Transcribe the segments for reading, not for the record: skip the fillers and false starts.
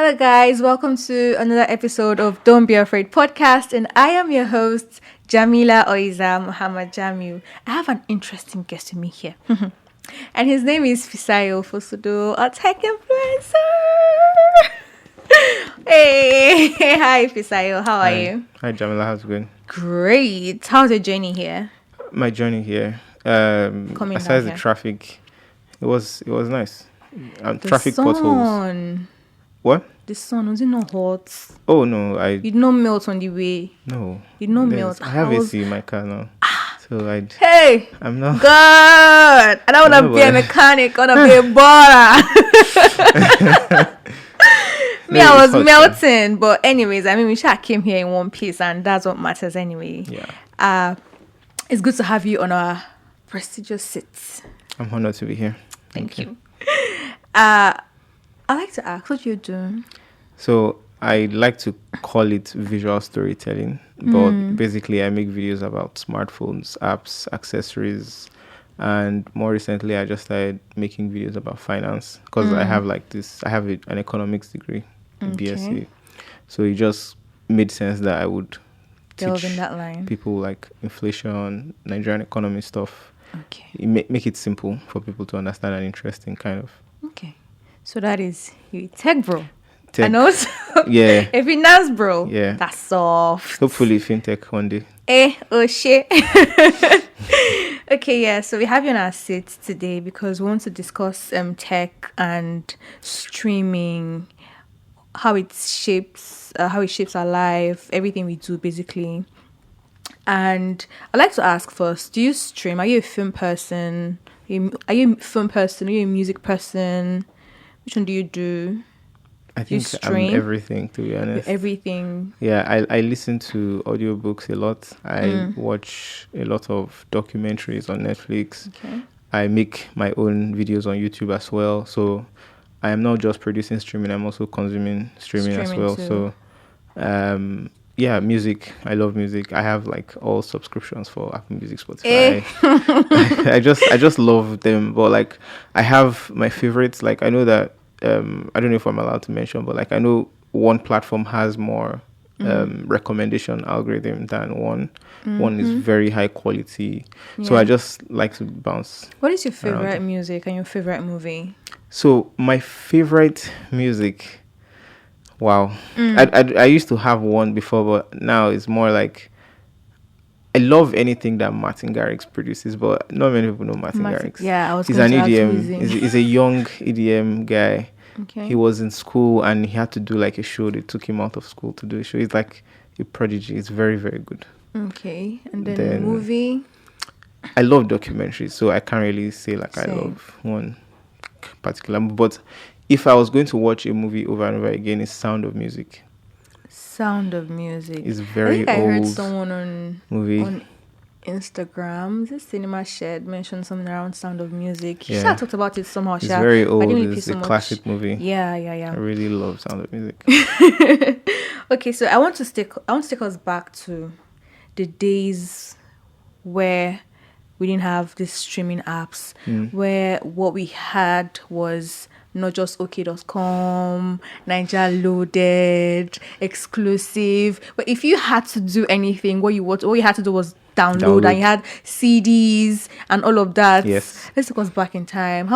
Hello, guys. Welcome to another episode of Don't Be Afraid podcast. And I am your host, Jamila Oiza Muhammad Jamiu. I have an interesting guest with me here. And his name is Fisayo Fosudo, a tech influencer. Hey, hi, Fisayo. How are you? Hi, Jamila. How's it going? Great. How's your journey here? My journey here, Coming aside down the here. traffic, it was nice. The Traffic sun. potholes. What? The sun, was it not hot? Oh no, You did not melt on the way. no. You did not There's- melt. I have I was- AC in my car now, so Hey! I'm not. God! I don't want to No, be a boy. mechanic. I want to be a baller. Me, No, I it's was hot, melting. But anyways, I mean, we sure came here in one piece, and that's what matters anyway. Yeah, It's good to have you on our prestigious seats. I'm honored to be here. Thank you. I like to ask, what you do? So I like to call it visual storytelling, but basically I make videos about smartphones, apps, accessories, and more recently I just started making videos about finance because I have an economics degree, BSc. So it just made sense that I would Delve teach in that line. people like inflation, Nigerian economy stuff. Okay. Make it simple for people to understand and interesting kind of. Okay. So that is you tech bro. Tech. And also Yeah. a finance bro. Yeah. That's soft. Hopefully fintech one day. Oh shit. Okay, yeah, so we have you on our seat today because we want to discuss tech and streaming, how it shapes our life, everything we do basically. And I'd like to ask first, do you stream? Are you a film person? Are you a film person? Are you a music person? Which one do you do? I You think I'm stream? everything, to be honest. Everything. Yeah, I listen to audiobooks a lot. I watch a lot of documentaries on Netflix. Okay. I make my own videos on YouTube as well. So I am not just producing streaming, I'm also consuming streaming as Streaming well. too. So yeah, music. I love music. I have like all subscriptions for Apple Music, Spotify. I just love them. But like I have my favorites. Like I know that I don't know if I'm allowed to mention, but like I know one platform has more recommendation algorithm than one. One is very high quality. So Yeah. I just like to bounce. What is your around favorite it. music and your favorite movie? So my favorite music, wow. I used to have one before, but now it's more like I love anything that Martin Garrix produces, but not many people know Martin Garrix. Yeah, I was He's going an to ask who EDM. is he. He's a young EDM guy. Okay. He was in school and he had to do like a show. They took him out of school to do a show. He's like a prodigy. It's very, very good. Okay, and then the Then- movie. I love documentaries, so I can't really say like I Same. love one particular. But if I was going to watch a movie over and over again, it's Sound of Music. Sound of Music. It's I very think I heard old someone on movie. Instagram, this cinema shed mentioned something around Sound of Music. She Yeah. talked about it somehow. It's Sha, very but I old. didn't really pay It's so a much. classic movie. Yeah, I yeah. really love Sound of Music. Okay, so I want to take us back to the days where we didn't have these streaming apps, where what we had was not just OK.com, Niger Loaded, exclusive. But if you had to do anything, what you had to do was download, and you had CDs and all of that. Yes. Let's take us back in time.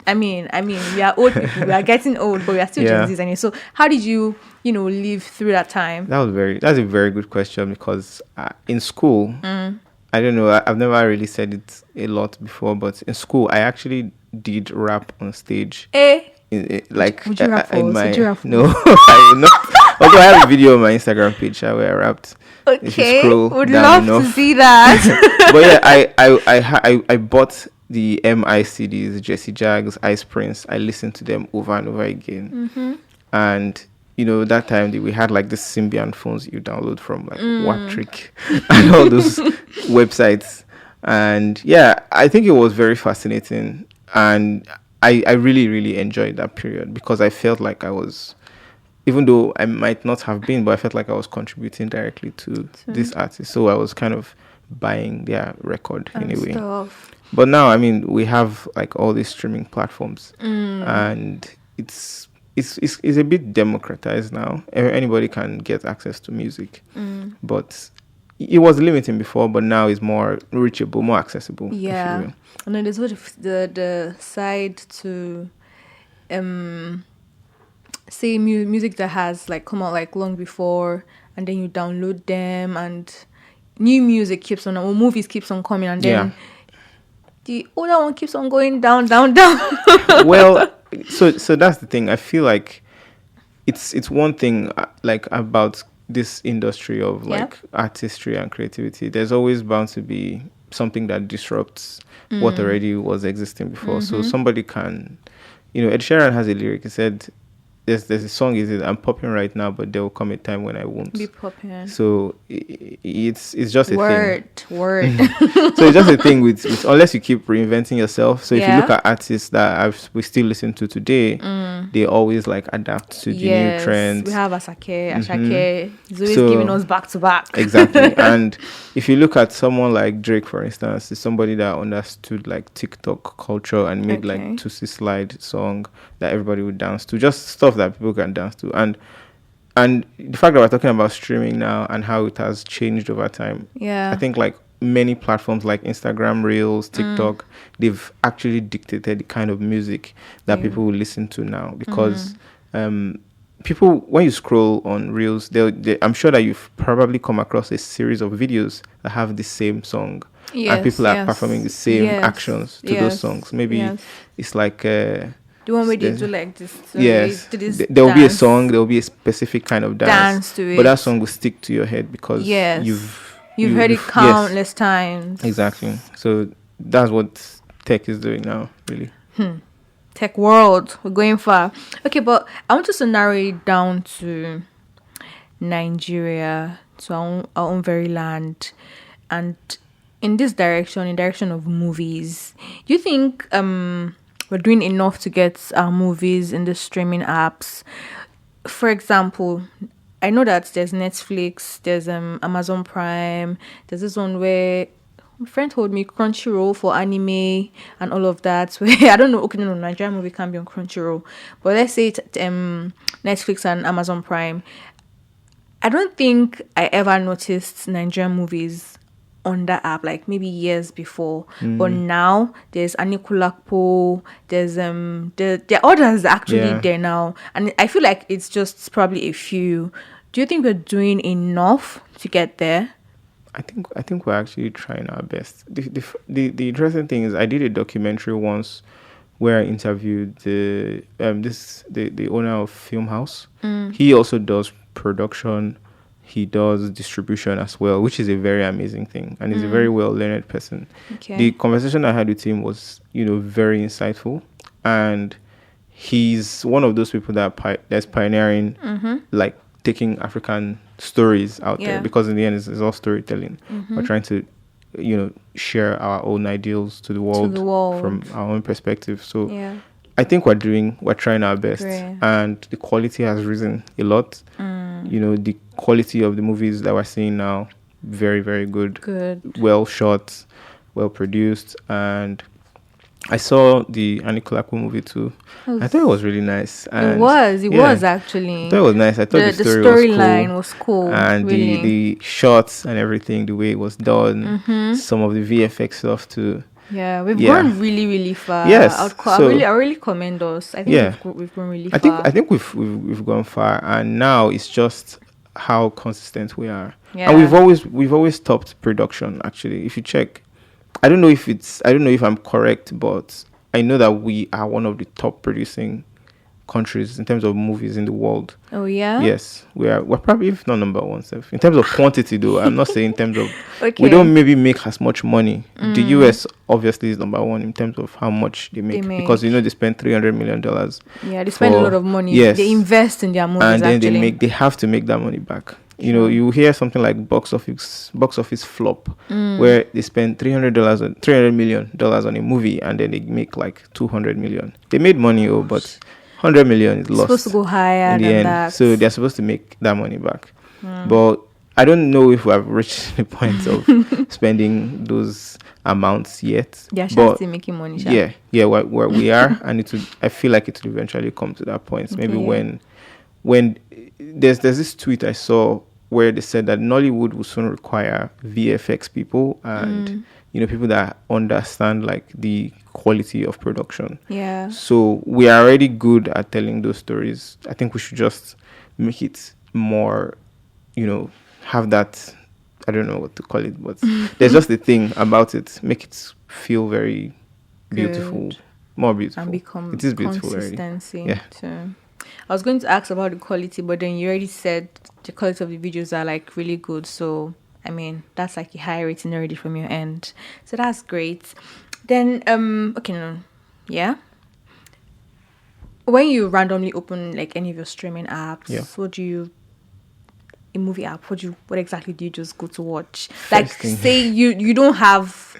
I mean, we are old people. We are getting old, but we are still Yeah. Gen Zs anyway. So how did you live through that time? That's a very good question because in school, I don't know. I've never really said it a lot before, but in school, I actually did rap on stage. Like Would you rap for in us? my Would you rap for no, I will not. Although I have a video on my Instagram page where I rapped. If you Okay, scroll would down love enough. to see that. But yeah, I bought the MI CDs, Jesse Jags, Ice Prince. I listened to them over and over again. And that time we had like the Symbian phones you download from like Watrick and all those websites. And yeah, I think it was very fascinating. And I really, really enjoyed that period because I felt like I was, even though I might not have been, but I felt like I was contributing directly to this artist. So I was kind of buying their record in a way. Stuff. But now, I mean, we have like all these streaming platforms and it's it's a bit democratized now. Anybody can get access to music, but it was limiting before, but now it's more reachable, more accessible. Yeah. If you will. And then there's the side to say music that has like come out like long before, and then you download them, and new music keeps on, or movies keeps on coming, and then the older one keeps on going down, down, down. Well, so that's the thing. I feel like it's one thing like about this industry of like artistry and creativity. There's always bound to be something that disrupts what already was existing before. So somebody can, Ed Sheeran has a lyric. He said, there's a song, is it, I'm popping right now, but there will come a time when I won't Be popping. So it's just a word. So it's just a thing with unless you keep reinventing yourself. So if you look at artists that we still listen to today, they always like adapt to the new trends. We have Ashake. He's always giving us back to back. Exactly. And if you look at someone like Drake, for instance, is somebody that understood like TikTok culture and made like Tootsie Slide song that everybody would dance to, just stuff that people can dance to. And the fact that we're talking about streaming now and how it has changed over time, I think like many platforms like Instagram Reels, TikTok, they've actually dictated the kind of music that people will listen to now, because people, when you scroll on Reels, I'm sure that you've probably come across a series of videos that have the same song, and people are performing the same actions to those songs. Maybe it's like the one where they do like this. There will be a song, there will be a specific kind of dance to it. But that song will stick to your head because you've heard it countless times. Exactly. So that's what tech is doing now, really. Tech world, we're going far. Okay, but I want us to narrow it down to Nigeria, to our own very land, and in this direction, in direction of movies. Do you think we're doing enough to get our movies in the streaming apps? For example, I know that there's Netflix, there's Amazon Prime, there's this one where my friend told me Crunchyroll for anime and all of that. Where I don't know, okay, no, Nigerian movie can't be on Crunchyroll, but let's say Netflix and Amazon Prime. I don't think I ever noticed Nigerian movies on that app, like maybe years before. But now there's Anikulakpo, there's there are others actually there now, and I feel like it's just probably a few. Do you think we're doing enough to get there? I think we're actually trying our best. The interesting thing is, I did a documentary once where I interviewed the owner of Film House. He also does production. He does distribution as well, which is a very amazing thing, and he's a very well-learned person. The conversation I had with him was, very insightful, and he's one of those people that's pioneering, like taking African stories out there, because in the end, it's all storytelling. We're trying to, share our own ideals to the world from our own perspective. So I think we're trying our best. Great. And the quality has risen a lot. The quality of the movies that we're seeing now, very, very good. Well shot, well produced. And I saw the Anikulaku movie too. I thought it was really nice. And it was actually. I thought it was nice. I thought the storyline was cool. And really. the shots and everything, the way it was done, some of the VFX stuff too. Yeah, we've gone really, really far. Yes, I really commend us. I think we've gone really far. I think we've gone far, and now it's just how consistent we are. Yeah. And we've always topped production. Actually, if you check, I don't know if I'm correct, but I know that we are one of the top producing countries in terms of movies in the world. Oh yeah. Yes, we're probably, if not number one, in terms of quantity though. I'm not saying in terms of we don't maybe make as much money. The US obviously is number one in terms of how much they make. Because they spend $300 million. Yeah, they spend a lot of money. Yes, they invest in their movies, and then actually. they have to make that money back. You hear something like box office flop, where they spend $300 million on a movie, and then they make like $200 million. They made money, but $100 million is lost. It's supposed to go higher in the than end. that. So they're supposed to make that money back. But I don't know if we have reached the point of spending those amounts yet. Yeah, Sha But still making money, Sha. yeah, where we are, and I feel like it will eventually come to that point. Maybe Okay. when there's this tweet I saw where they said that Nollywood will soon require VFX people and people that understand like the quality of production. Yeah. So we are already good at telling those stories. I think we should just make it more, have that. I don't know what to call it, but there's just a thing about it. Make it feel very beautiful, Good. more And beautiful. become It is beautiful already. consistency. Yeah. Too. I was going to ask about the quality, but then you already said the quality of the videos are like really good. So I mean, that's like a high rating already from your end. So that's great. Then okay, no. Yeah. When you randomly open like any of your streaming apps, Yeah. what do you a movie app, what exactly do you just go to watch? Like First thing. say you don't have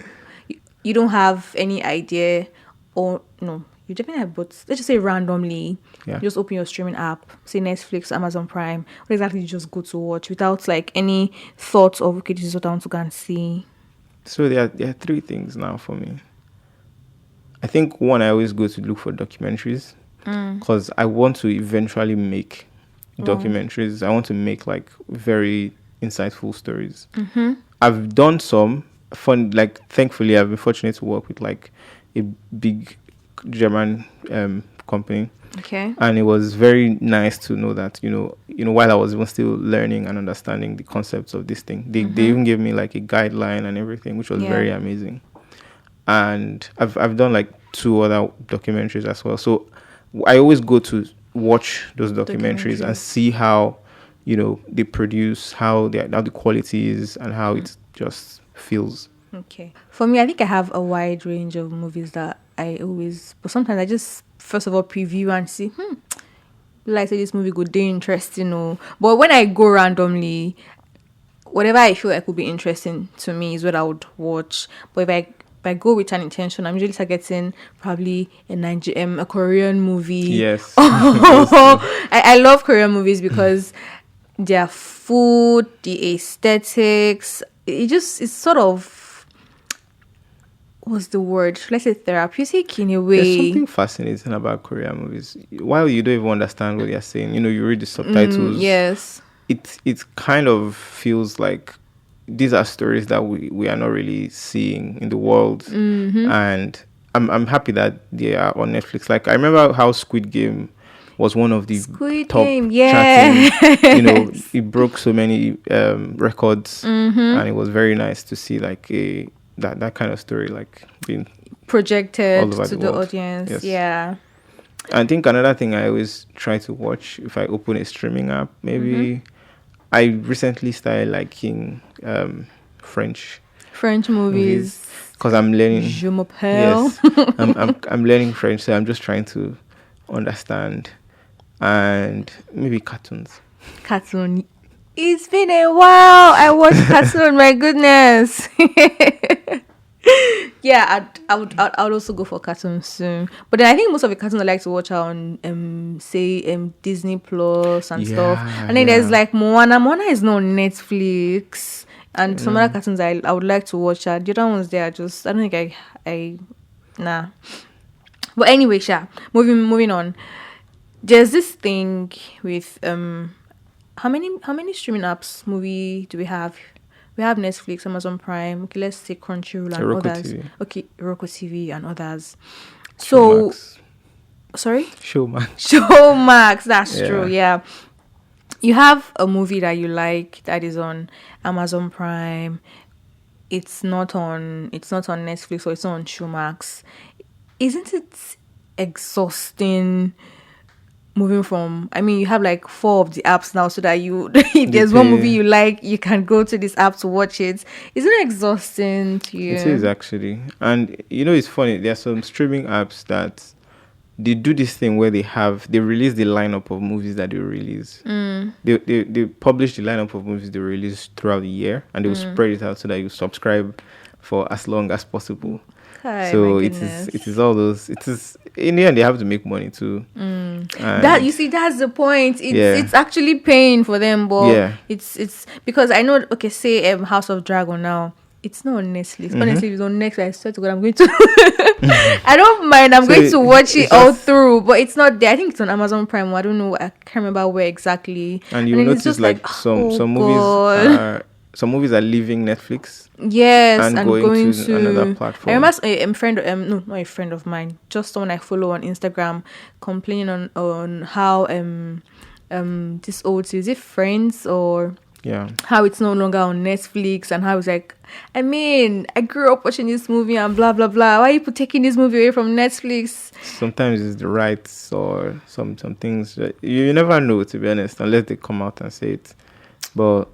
you don't have any idea, or no, you definitely have, but let's just say randomly Yeah. you just open your streaming app, say Netflix, Amazon Prime, what exactly do you just go to watch without like any thoughts of, okay, this is what I want to go and see? So there are three things now for me. I think one, I always go to look for documentaries because I want to eventually make documentaries. I want to make like very insightful stories. I've done some fun, like thankfully I've been fortunate to work with like a big German company, Okay. and it was very nice to know that while I was even still learning and understanding the concepts of this thing, they even gave me like a guideline and everything, which was Yeah. very amazing. And I've done like 2 other documentaries as well. So I always go to watch those documentaries and see how they produce, how the quality is, and how it just feels. Okay. For me, I think I have a wide range of movies that but sometimes I just first of all preview and see, like say this movie good, they interesting, or but when I go randomly, whatever I feel like would be interesting to me is what I would watch. But if I go with an intention, I'm usually targeting probably a Korean movie. Yes. I love Korean movies because their food, the aesthetics, it's sort of, what's the word? Let's say therapeutic in a way. There's something fascinating about Korean movies. While you don't even understand what they're saying, you read the subtitles. Yes. It kind of feels like these are stories that we are not really seeing in the world. And I'm happy that they are on Netflix. Like I remember how Squid Game was one of the Squid top Game, yeah. charting. It broke so many records, and it was very nice to see like that kind of story like being Projected all over to the the world. audience. Yes. Yeah. I think another thing I always try to watch if I open a streaming app, maybe I recently started liking French Movies. because I'm learning. Je m'appelle. Yes, I'm learning French, so I'm just trying to understand, and maybe cartoons. Cartoon. It's been a while. I watched cartoon. My goodness. Yeah, I would also go for cartoons soon. But then I think most of the cartoons I like to watch are on Disney Plus and stuff. And then there's like Moana. Moana is not on Netflix. And some other cartoons I would like to watch. The other ones they are just, I don't think I nah. But anyway, Sha, moving on. There's this thing with how many streaming apps movie do we have? We have Netflix, Amazon Prime. Okay, let's say Crunchyroll and Roku others. TV. Okay, Roku TV and others. So, Showmax. sorry? Showmax. Showmax, that's true, Yeah. yeah. You have a movie that you like that is on Amazon Prime. It's not on Netflix, or it's not on Showmax. Isn't it exhausting? Moving from, I mean, you have like 4 of the apps now, so that if there's one movie you like, you can go to this app to watch it. Isn't it exhausting to you? It is actually, and it's funny. There are some streaming apps that they do this thing where they release the lineup of movies that they release. They publish the lineup of movies they release throughout the year, and they will spread it out so that you subscribe for as long as possible. Hi, my So goodness. it is all those. It is in the end they have to make money too. That, you And see, that's the point. yeah, It's actually paying for them, but yeah. it's because I know. Okay, say House of Dragon now. It's not on Netflix. Honestly, if it's on Netflix, I swear to God, I'm going to. I don't mind. I'm So going to watch it it's all just, through, but it's not there. I think it's on Amazon Prime. I don't know. I can't remember where exactly. and And you'll then it's notice just like, like oh God. some movies are leaving Netflix Yes, and and going going to another to. I platform. remember a friend, no, not a friend of mine, just someone I follow on Instagram, complaining on how this old series, is it Friends or Yeah. how it's no longer on Netflix, and how it's like, I mean, I grew up watching this movie and blah blah blah. Why are you taking this movie away from Netflix? Sometimes it's the rights or some things that you never know, to be honest, unless they come out and say it. But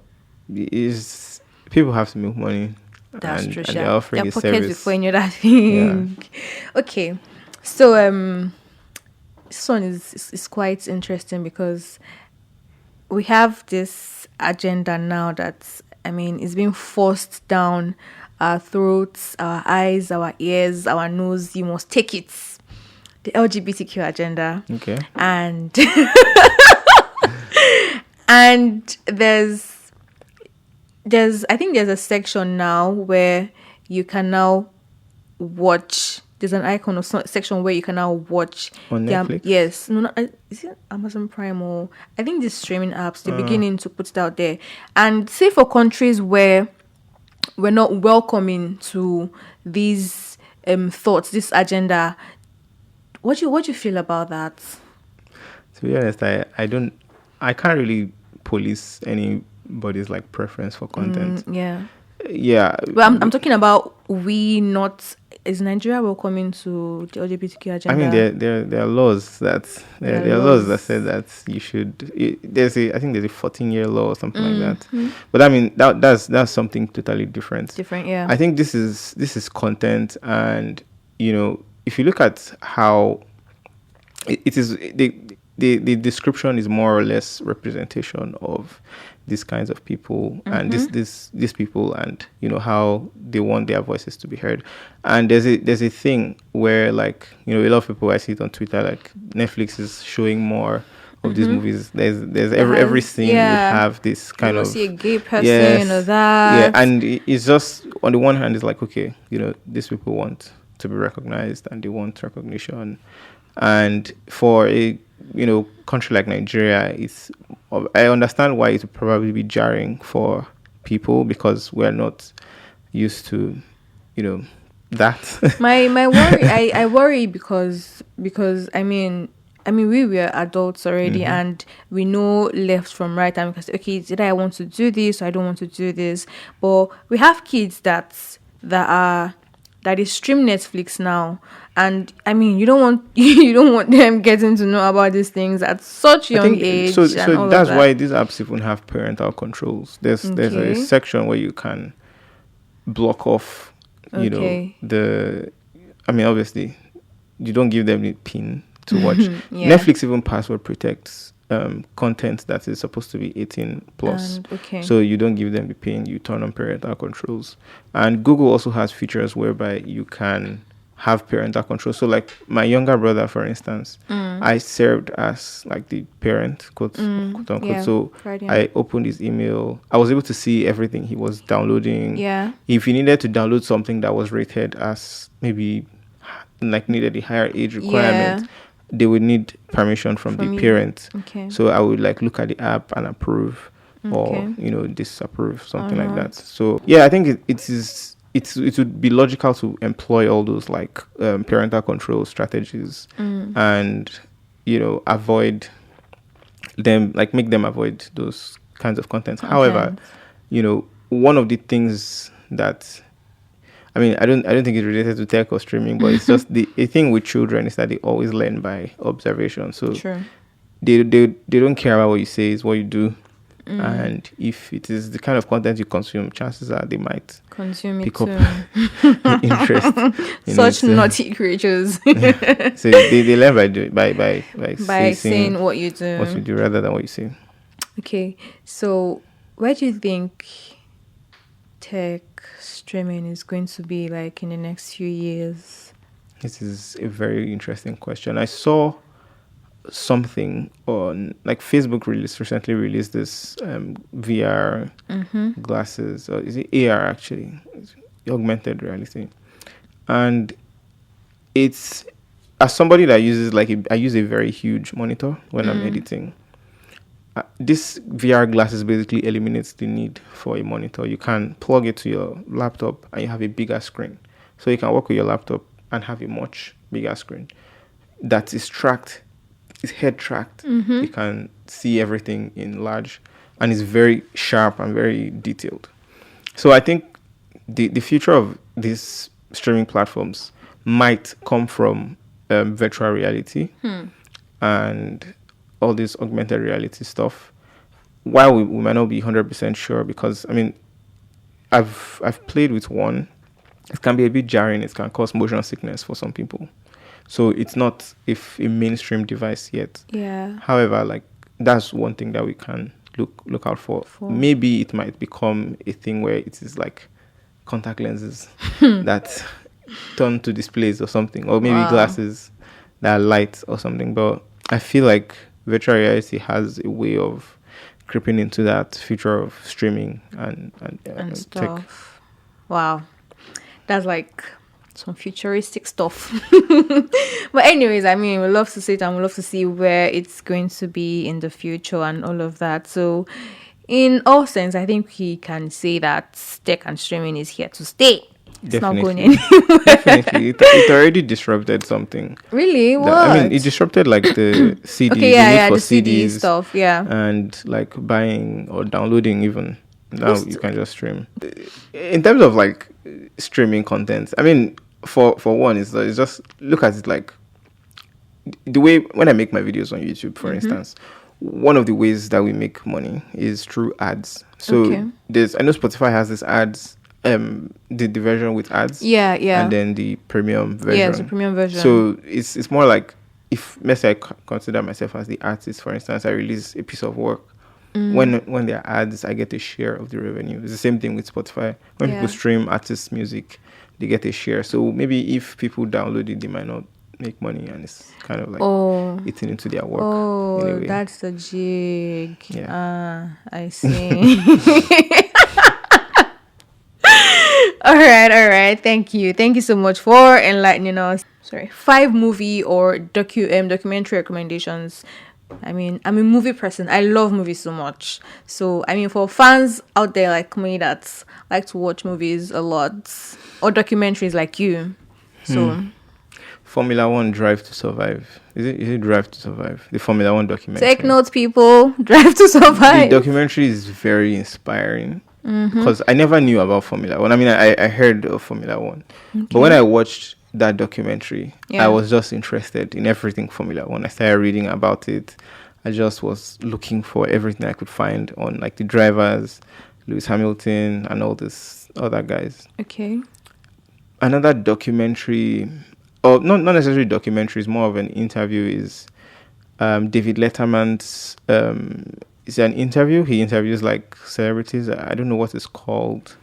is people have to make money, That's true, and they're sure. offering Their a pockets service. before any other Yeah. thing. Okay, so this one is quite interesting because we have this agenda now that, I mean, it's being forced down our throats, our eyes, our ears, our nose. You must take it. The LGBTQ agenda. Okay. And and there's I think there's a section now where you can now watch. There's an icon or section where you can now watch On Netflix? yes, no, is it Amazon Prime, or I think these streaming apps, they're beginning to put it out there. And say for countries where we're not welcoming to these thoughts, this agenda, what do you feel about that? To be honest, I can't really police anybody's like preference for content. Yeah. Yeah. Well, I'm talking about we not. Is Nigeria welcoming to the LGBTQ I agenda? mean, there are laws that there are laws that say that you should. I think there's a 14-year law or something like that. But I mean, that's something totally different. Different, yeah. I think this is content, and if you look at how it is, the description is more or less representation of these kinds of people and these people, and how they want their voices to be heard. And there's a thing where, like, a lot of people, I see it on Twitter, like Netflix is showing more of these movies. There's every scene would have this kind of, see a gay person, yes, or that. yeah. And it's just, on the one hand, it's like, okay, these people want to be recognized and they want recognition. And for a country like Nigeria, I understand why it would probably be jarring for people, because we're not used to that. my worry, I worry because I mean we were adults already, and we know left from right, and because, okay, did I want to do this or I don't want to do this? But we have kids that is stream Netflix now, and I mean, you don't want them getting to know about these things at such young age. So and all that's of that. why these apps even have parental controls. There's a section where you can block off I mean, obviously you don't give them the pin to watch. Yeah. Netflix even password protects content that is supposed to be 18 plus. So you don't give them the pin, you turn on parental controls. And Google also has features whereby you can have parental control. So, like, my younger brother, for instance, I served as like the parent, quote unquote. Yeah, so right, yeah. I opened his email. I was able to see everything he was downloading. Yeah. If he needed to download something that was rated as maybe like needed a higher age requirement, they would need permission from the parent. So I would like look at the app and approve or disapprove, something like that. So yeah, I think it would be logical to employ all those like parental control strategies and avoid them, like make them avoid those kinds of content. However, one of the things that, I mean, I don't think it's related to tech or streaming, but it's just the thing with children is that they always learn by observation. So they don't care about what you say, it's what you do. And if it is the kind of content you consume, chances are they might consume pick it up interest. Such naughty creatures. So they learn by saying what you do. What you do rather than what you say. Okay, so where do you think tech, streaming is going to be like in the next few years? This is a very interesting question. I saw something on like Facebook recently released this VR glasses, or is it AR actually? It's augmented reality, and it's as somebody that uses I use a very huge monitor when I'm editing. This VR glasses basically eliminates the need for a monitor. You can plug it to your laptop and you have a bigger screen, so you can work with your laptop and have a much bigger screen that is tracked. It's head tracked. You can see everything in large, and it's very sharp and very detailed. So I think the future of these streaming platforms might come from virtual reality and all this augmented reality stuff. While we might not be 100% sure, because I mean, I've played with one. It can be a bit jarring. It can cause motion sickness for some people. So it's not a mainstream device yet. Yeah. However, like that's one thing that we can look out for. Maybe it might become a thing where it is like contact lenses that turn to displays or something, or maybe glasses that are light or something. But I feel like virtual reality has a way of creeping into that future of streaming and stuff. Tech. Wow, that's like some futuristic stuff. But anyways, I mean, we love to see it, and we love to see where it's going to be in the future and all of that. So in all sense, I think we can say that tech and streaming is here to stay. It's not going anywhere. Definitely. It already disrupted something. Really? What? I mean, it disrupted like the CDs, okay, yeah, the CDs, CD stuff, yeah. And like buying or downloading even. Now you can just stream. In terms of like streaming content, I mean, for one, it's just look at it like the way when I make my videos on YouTube, for instance, one of the ways that we make money is through ads. So I know Spotify has this ads, the version with ads. Yeah. And then the premium version. Yeah, it's the premium version. So it's more like if let's say I consider myself as the artist, for instance, I release a piece of work. When there are ads, I get a share of the revenue. It's the same thing with Spotify. When people stream artists' music, they get a share. So maybe if people download it, they might not make money, and it's kind of like eating into their work. Oh, that's the jig. Yeah. I see. All right. Thank you so much for enlightening us. 5 movie or documentary recommendations. I mean, I'm a movie person. I love movies so much. So, I mean, for fans out there like me that like to watch movies a lot, or documentaries like you. So, Formula 1 Drive to Survive. Is it Drive to Survive? The Formula 1 documentary. Take notes, people. Drive to Survive. The documentary is very inspiring because I never knew about Formula 1. I mean, I heard of Formula 1. Okay. But when I watched that documentary, I was just interested in everything Formula 1. I started reading about it. I just was looking for everything I could find on like the drivers, Lewis Hamilton and all these other guys. Okay. Another documentary, or not necessarily documentary, it's more of an interview, is David Letterman's, it's an interview. He interviews like celebrities. I don't know what it's called.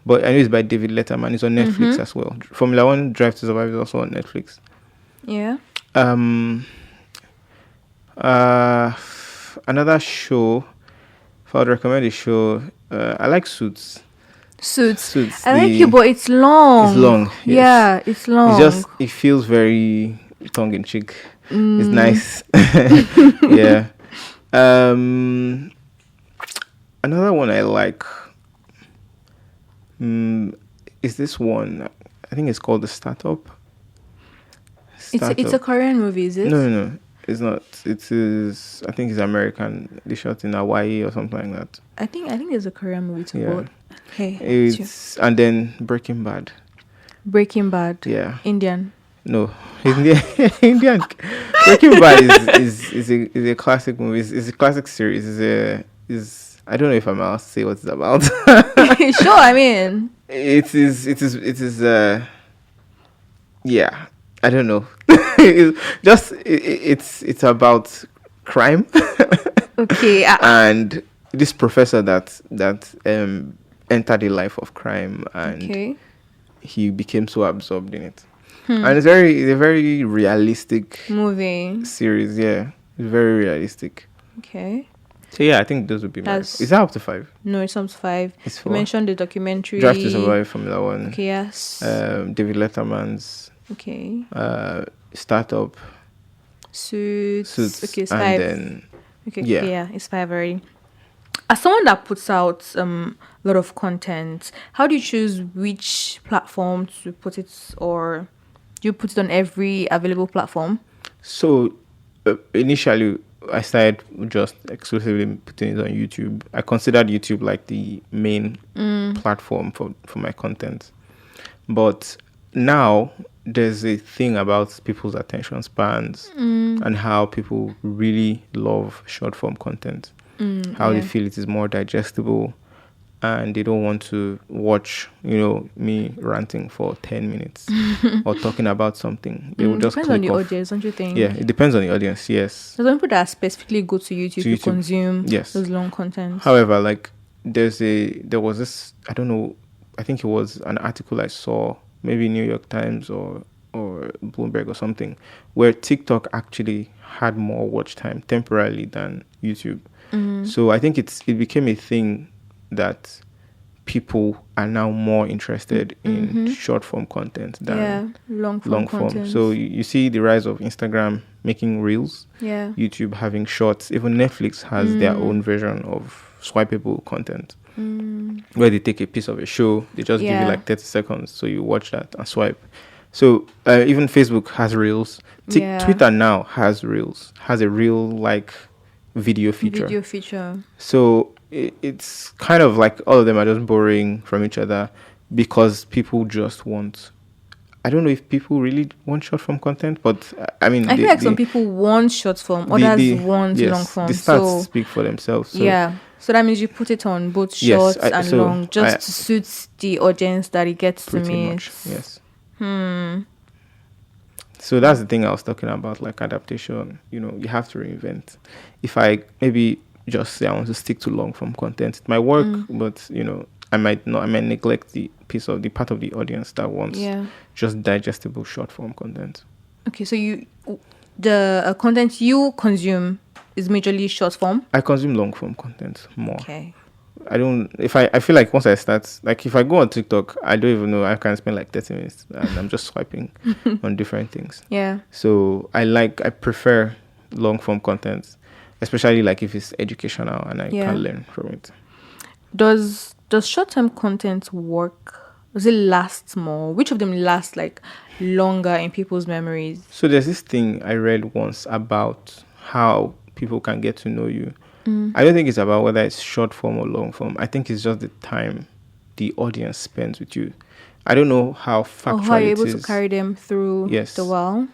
But I know it's by David Letterman. It's on Netflix as well. Formula 1 Drive to Survive is also on Netflix. Yeah. Another show, if I would recommend a show, I like Suits. Suits. I like it, but it's long. It's long. Yes. Yeah, it's long. It feels very tongue-in-cheek. It's nice. Yeah. Another one I like is this one. I think it's called The Startup. It's a Korean movie, is it? No. It's not. It is. I think it's American. They shot in Hawaii or something like that. I think it's a Korean movie too. Yeah. Hey. And then Breaking Bad. Yeah. Indian. No, Indian. Indian. Breaking Bad is a classic movie. It's a classic series. I don't know if I'm allowed to say what it's about. Sure, I mean. It is. Yeah, I don't know. It's about crime. Okay. And this professor that entered a life of crime, and Okay. he became so absorbed in it. And it's a very realistic Movie. series. Yeah, it's very realistic. Okay. So yeah, I think those would be my. That's- Is that up to 5? No, it's up to 5. It's You 4. mentioned the documentary. Drive to Survive, Formula One. Okay, yes. David Letterman's Okay. startup. Suits. Okay, it's and 5. then Okay, yeah. yeah, it's 5 already. As someone that puts out a lot of content, how do you choose which platform to put it, or do you put it on every available platform? So initially, I started just exclusively putting it on YouTube. I considered YouTube like the main platform for my content. But now there's a thing about people's attention spans and how people really love short form content. How they feel it is more digestible, and they don't want to watch, me ranting for 10 minutes or talking about something. They will just Depends click on the off. audience, don't you think? Yeah, it depends on the audience, yes. There's some people that specifically go to YouTube To to YouTube. consume Yes. those long content. However, like there was this, I don't know, I think it was an article I saw, maybe New York Times or Bloomberg or something, where TikTok actually had more watch time temporarily than YouTube. So I think it became a thing that people are now more interested in short form content than long long form. content. So you see the rise of Instagram making reels, yeah. YouTube having shorts. Even Netflix has their own version of swipeable content, where they take a piece of a show, they just give you like 30 seconds, so you watch that and swipe. So even Facebook has reels. Yeah. Twitter now has reels, has a reel like video feature. So it's kind of like all of them are just borrowing from each other because people just want. I don't know if people really want short form content, but I mean, I feel like some people want short form, others want long form. The stats speak for themselves. So. Yeah, so that means you put it on both short and long, just to suit the audience that it gets to meet. Much, yes. So that's the thing I was talking about, like adaptation. You have to reinvent. If I maybe just say I want to stick to long form content, it might work, but I might neglect the part of the audience that wants just digestible short form content. Okay, so the content you consume is majorly short form? I consume long form content more. Okay. I feel like once I start, like if I go on TikTok, I don't even know, I can spend like 30 minutes and I'm just swiping on different things. Yeah. So I prefer long form content, especially like if it's educational and I can learn from it. Does short-term content work? Does it last more? Which of them lasts like longer in people's memories? So there's this thing I read once about how people can get to know you. I don't think it's about whether it's short form or long form. I think it's just the time the audience spends with you. I don't know how factual how you're it able is. to carry them through the while.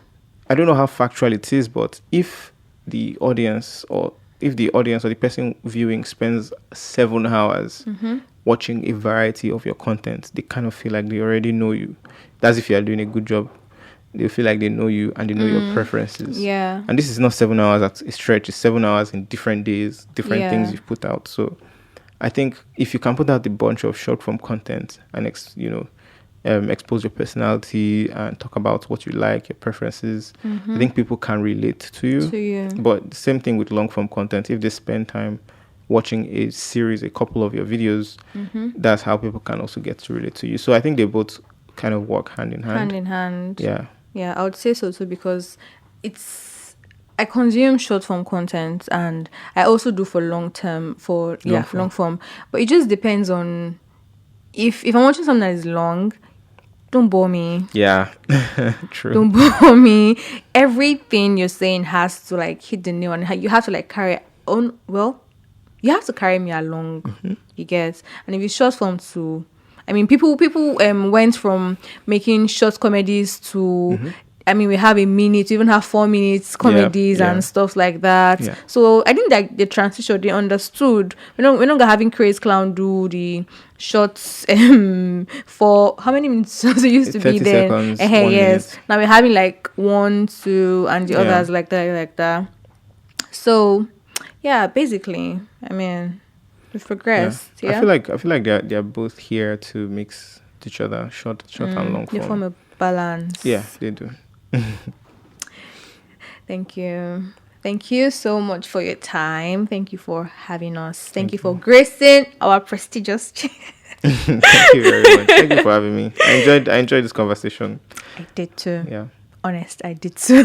I don't know how factual it is, but if the audience or the person viewing spends 7 hours watching a variety of your content, they kind of feel like they already know you. That's if you are doing a good job. They feel like they know you and they know your preferences. Yeah. And this is not 7 hours at a stretch. It's 7 hours in different days, different things you've put out. So I think if you can put out a bunch of short form content and expose your personality and talk about what you like, your preferences, I think people can relate to you. But the same thing with long form content. If they spend time watching a series, a couple of your videos, that's how people can also get to relate to you. So I think they both kind of work hand in hand. Yeah, I would say so too, because I consume short form content and I also do for long form. But it just depends on if I'm watching something that is long, don't bore me. Yeah, true. Don't bore me. Everything you're saying has to like hit the nail on. You have to like carry on. Well, you have to carry me along. You get. And if it's short form too, I mean, people went from making short comedies to. I mean, we have a minute, we even have 4 minutes comedies and stuff like that. Yeah. So I think that the transition, they understood. We're not having Crazy Clown do the shorts for how many minutes it used to be then. 30 seconds, 1 minute. Now we're having like 1, 2, and the others like that. So yeah, basically, I mean. We've progressed. Yeah. I feel like they're both here to mix each other, short and long They form. form a balance. Yeah, they do. Thank you. Thank you so much for your time. Thank you for having us. Thank you for gracing our prestigious chair. Thank you very much. Thank you for having me. I enjoyed this conversation. I did too. Yeah. Honest, I did too.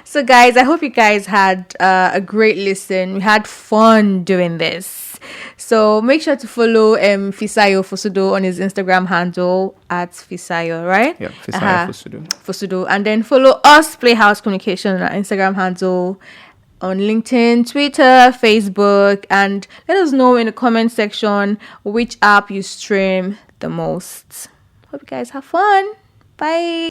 So guys, I hope you guys had a great listen. We had fun doing this. So make sure to follow Fisayo Fosudo on his Instagram handle at Fisayo, right? Yeah, Fisayo Fosudo. Fosudo. And then follow us, Playhouse Communication, on our Instagram handle, on LinkedIn, Twitter, Facebook, and let us know in the comment section which app you stream the most. Hope you guys have fun. Bye.